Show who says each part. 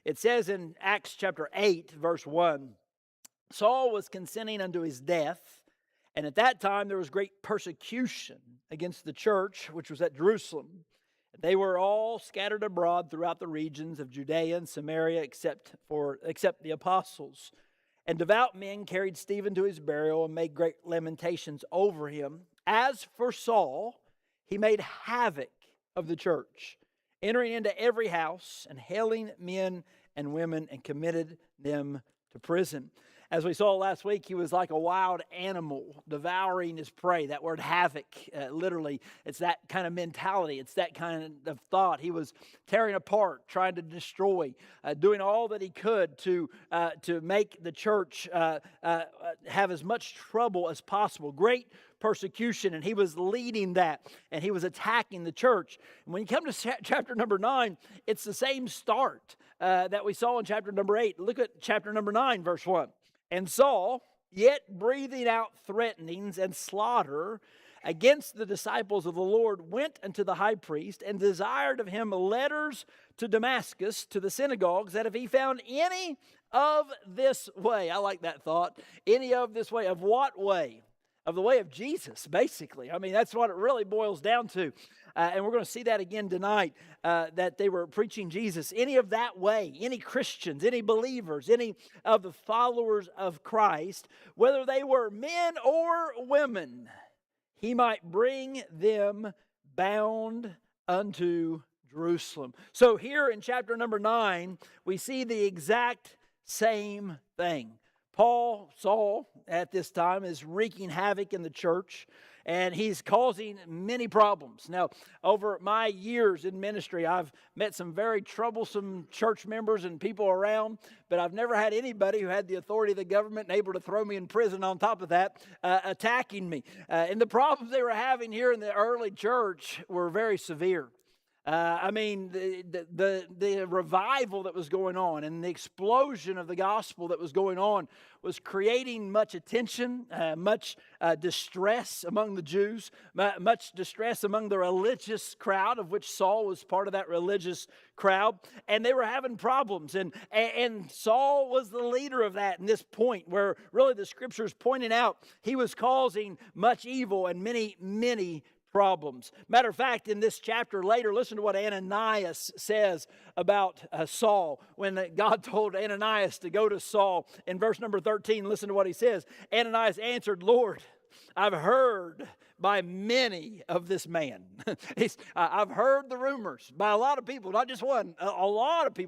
Speaker 1: It says in Acts chapter 8, verse 1, Saul was consenting unto his death, and at that time there was great persecution against the church, which was at Jerusalem. They were all scattered abroad throughout the regions of Judea and Samaria, except the apostles. And devout men carried Stephen to his burial and made great lamentations over him. As for Saul, he made havoc of the church, entering into every house and hailing men and women, and committed them to prison. As we saw last week, he was like a wild animal devouring his prey. That word havoc, literally, it's that kind of mentality. It's that kind of thought. He was tearing apart, trying to destroy, doing all that he could to make the church have as much trouble as possible. Great persecution, and he was leading that, and he was attacking the church. And when you come to chapter number 9, it's the same start that we saw in chapter number 8. Look at chapter number 9, verse 1. And Saul, yet breathing out threatenings and slaughter against the disciples of the Lord, went unto the high priest and desired of him letters to Damascus, to the synagogues, that if he found any of this way, I like that thought, any of this way, of what way? Of the way of Jesus, basically. I mean, that's what it really boils down to. And we're going to see that again tonight, that they were preaching Jesus. Any of that way, any Christians, any believers, any of the followers of Christ, whether they were men or women, he might bring them bound unto Jerusalem. So here in chapter number 9, we see the exact same thing. Saul, at this time, is wreaking havoc in the church, and he's causing many problems. Now, over my years in ministry, I've met some very troublesome church members and people around, but I've never had anybody who had the authority of the government and able to throw me in prison on top of that, attacking me. And the problems they were having here in the early church were very severe. The revival that was going on and the explosion of the gospel that was going on was creating much attention, much distress among the Jews, much distress among the religious crowd, of which Saul was part of that religious crowd, and they were having problems. And Saul was the leader of that in this point where really the scriptures pointing out he was causing much evil and many problems. Matter of fact, in this chapter later, listen to what Ananias says about Saul. When God told Ananias to go to Saul, in verse number 13, listen to what he says. Ananias answered, Lord, I've heard by many of this man. I've heard the rumors by a lot of people, not just one, a lot of people.